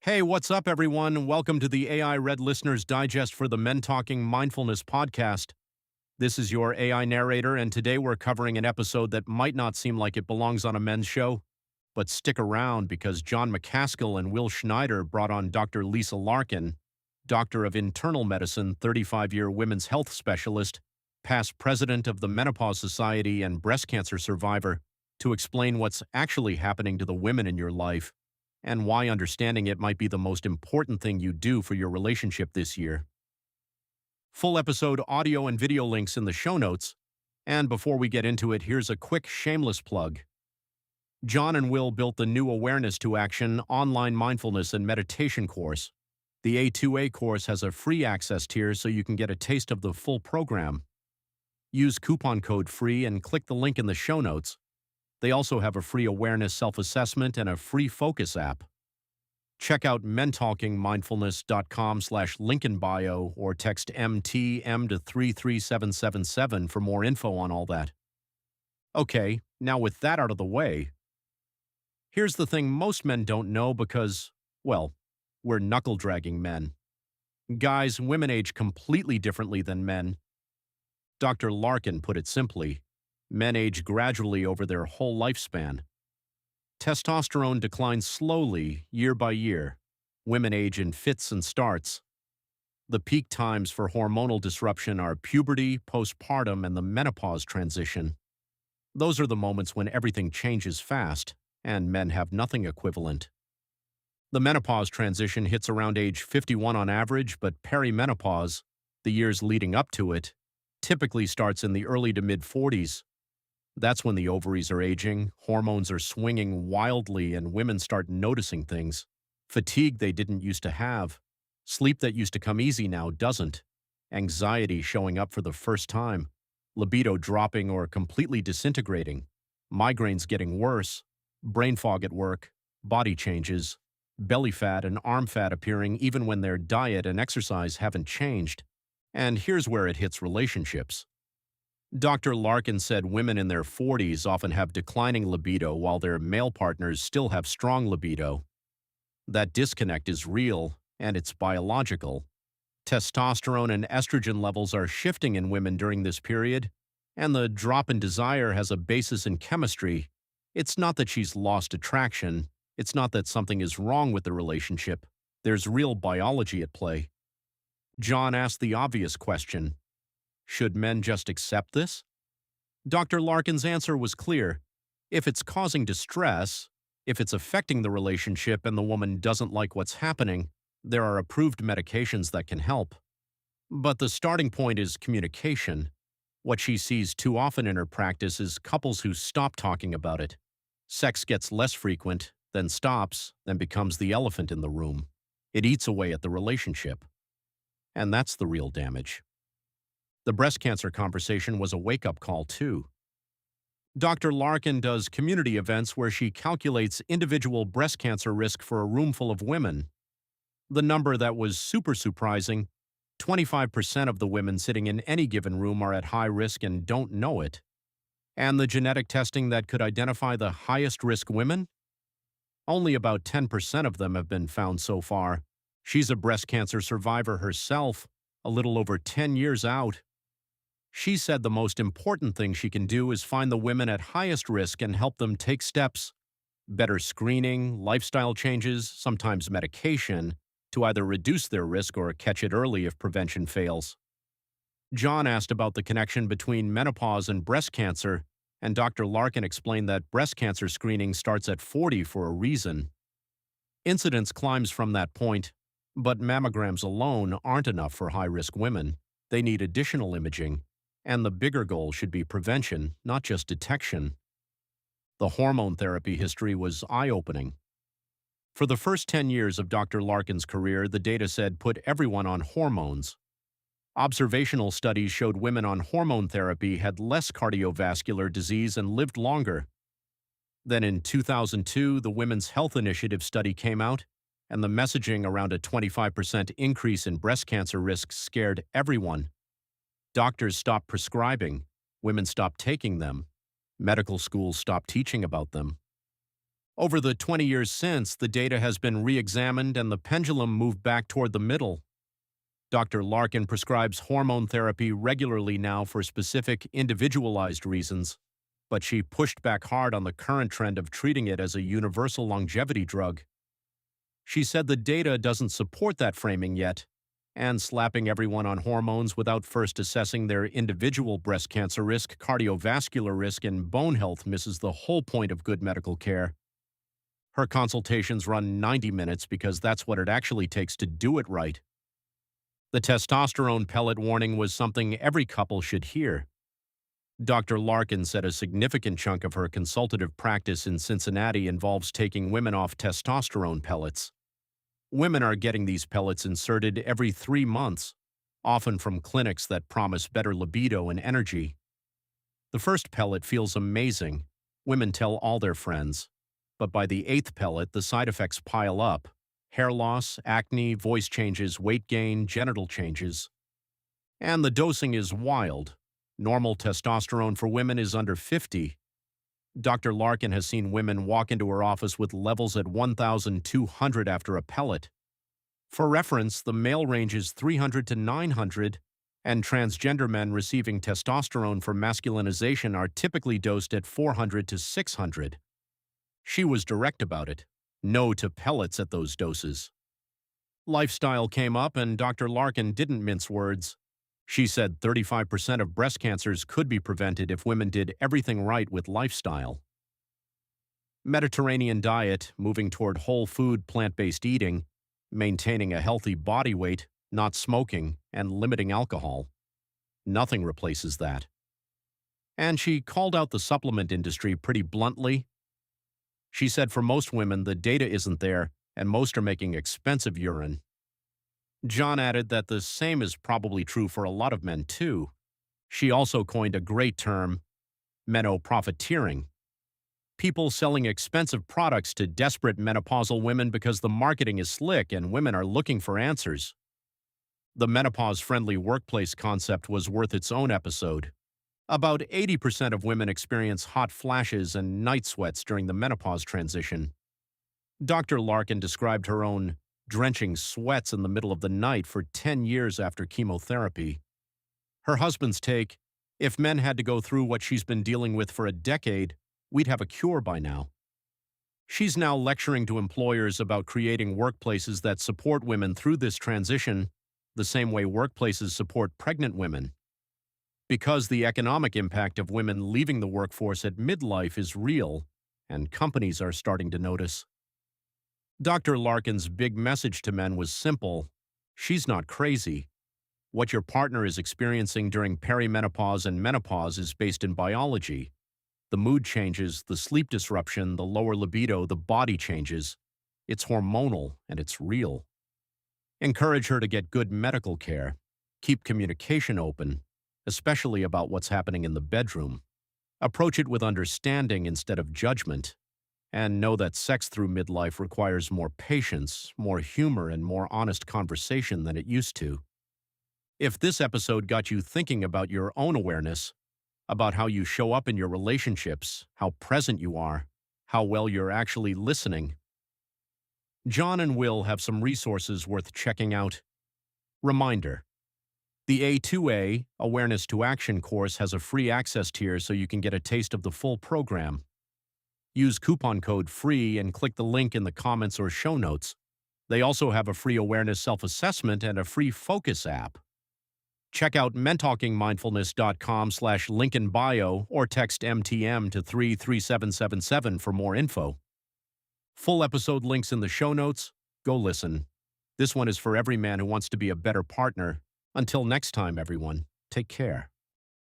Hey, what's up, everyone? Welcome to the AI Red Listeners Digest for the Men Talking Mindfulness podcast. This is your AI narrator, and today we're covering an episode that might not seem like it belongs on a men's show, but stick around because John McCaskill and Will Schneider brought on Dr. Lisa Larkin, doctor of internal medicine, 35-year women's health specialist, past president of the Menopause Society, and breast cancer survivor, to explain what's actually happening to the women in your life and why understanding it might be the most important thing you do for your relationship this year. Full episode audio and video links in the show notes. And before we get into it, here's a quick shameless plug. Jon and Will built the new Awareness to Action online mindfulness and meditation course. The A2A course has a free access tier so you can get a taste of the full program. Use coupon code FREE and click the link in the show notes. They also have a free awareness self-assessment and a free focus app. Check out mentalkingmindfulness.com/link in bio or text MTM to 33777 for more info on all that. Okay, now with that out of the way, here's the thing most men don't know because, well, we're knuckle-dragging men. Guys, women age completely differently than men. Dr. Larkin put it simply. Men age gradually over their whole lifespan. Testosterone declines slowly, year by year. Women age in fits and starts. The peak times for hormonal disruption are puberty, postpartum, and the menopause transition. Those are the moments when everything changes fast, and men have nothing equivalent. The menopause transition hits around age 51 on average, but perimenopause, the years leading up to it, typically starts in the early to mid-40s. That's when the ovaries are aging, hormones are swinging wildly, and women start noticing things. Fatigue they didn't used to have. Sleep that used to come easy now doesn't. Anxiety showing up for the first time. Libido dropping or completely disintegrating. Migraines getting worse. Brain fog at work. Body changes. Belly fat and arm fat appearing even when their diet and exercise haven't changed. And here's where it hits relationships. Dr. Larkin said women in their 40s often have declining libido while their male partners still have strong libido. That disconnect is real, and it's biological. Testosterone and estrogen levels are shifting in women during this period, and the drop in desire has a basis in chemistry. It's not that she's lost attraction. It's not that something is wrong with the relationship. There's real biology at play. John asked the obvious question. Should men just accept this? Dr. Larkin's answer was clear. If it's causing distress, if it's affecting the relationship and the woman doesn't like what's happening, there are approved medications that can help. But the starting point is communication. What she sees too often in her practice is couples who stop talking about it. Sex gets less frequent, then stops, then becomes the elephant in the room. It eats away at the relationship. And that's the real damage. The breast cancer conversation was a wake-up call, too. Dr. Larkin does community events where she calculates individual breast cancer risk for a room full of women. The number that was super surprising, 25% of the women sitting in any given room are at high risk and don't know it. And the genetic testing that could identify the highest risk women? Only about 10% of them have been found so far. She's a breast cancer survivor herself, a little over 10 years out. She said the most important thing she can do is find the women at highest risk and help them take steps. Better screening, lifestyle changes, sometimes medication, to either reduce their risk or catch it early if prevention fails. John asked about the connection between menopause and breast cancer, and Dr. Larkin explained that breast cancer screening starts at 40 for a reason. Incidence climbs from that point, but mammograms alone aren't enough for high-risk women. They need additional imaging. And the bigger goal should be prevention, not just detection. The hormone therapy history was eye-opening. For the first 10 years of Dr. Larkin's career, the data said put everyone on hormones. Observational studies showed women on hormone therapy had less cardiovascular disease and lived longer. Then in 2002, the Women's Health Initiative study came out, and the messaging around a 25% increase in breast cancer risk scared everyone. Doctors stopped prescribing, women stopped taking them, medical schools stopped teaching about them. Over the 20 years since, the data has been re-examined and the pendulum moved back toward the middle. Dr. Larkin prescribes hormone therapy regularly now for specific, individualized reasons, but she pushed back hard on the current trend of treating it as a universal longevity drug. She said the data doesn't support that framing yet, and slapping everyone on hormones without first assessing their individual breast cancer risk, cardiovascular risk, and bone health misses the whole point of good medical care. Her consultations run 90 minutes because that's what it actually takes to do it right. The testosterone pellet warning was something every couple should hear. Dr. Larkin said a significant chunk of her consultative practice in Cincinnati involves taking women off testosterone pellets. Women are getting these pellets inserted every 3 months, often from clinics that promise better libido and energy. The first pellet feels amazing. Women tell all their friends. But by the 8th pellet, the side effects pile up. Hair loss, acne, voice changes, weight gain, genital changes. And the dosing is wild. Normal testosterone for women is under 50. Dr. Larkin has seen women walk into her office with levels at 1,200 after a pellet. For reference, the male range is 300 to 900, and transgender men receiving testosterone for masculinization are typically dosed at 400 to 600. She was direct about it. No to pellets at those doses. Lifestyle came up, and Dr. Larkin didn't mince words. She said 35% of breast cancers could be prevented if women did everything right with lifestyle. Mediterranean diet, moving toward whole food, plant-based eating, maintaining a healthy body weight, not smoking, and limiting alcohol. Nothing replaces that. And she called out the supplement industry pretty bluntly. She said for most women, the data isn't there, and most are making expensive urine. Jon added that the same is probably true for a lot of men, too. She also coined a great term, menoprofiteering. People selling expensive products to desperate menopausal women because the marketing is slick and women are looking for answers. The menopause-friendly workplace concept was worth its own episode. About 80% of women experience hot flashes and night sweats during the menopause transition. Dr. Larkin described her own drenching sweats in the middle of the night for 10 years after chemotherapy. Her husband's take, if men had to go through what she's been dealing with for a decade, we'd have a cure by now. She's now lecturing to employers about creating workplaces that support women through this transition the same way workplaces support pregnant women. Because the economic impact of women leaving the workforce at midlife is real, and companies are starting to notice. Dr. Larkin's big message to men was simple. She's not crazy. What your partner is experiencing during perimenopause and menopause is based in biology. The mood changes, the sleep disruption, the lower libido, the body changes. It's hormonal, and it's real. Encourage her to get good medical care. Keep communication open, especially about what's happening in the bedroom. Approach it with understanding instead of judgment. And know that sex through midlife requires more patience, more humor, and more honest conversation than it used to. If this episode got you thinking about your own awareness, about how you show up in your relationships, how present you are, how well you're actually listening, Jon and Will have some resources worth checking out. Reminder: the A2A, Awareness to Action course has a free access tier so you can get a taste of the full program. Use coupon code FREE and click the link in the comments or show notes. They also have a free awareness self-assessment and a free focus app. Check out mentalkingmindfulness.com/link in bio or text MTM to 33777 for more info. Full episode links in the show notes. Go listen. This one is for every man who wants to be a better partner. Until next time, everyone, take care.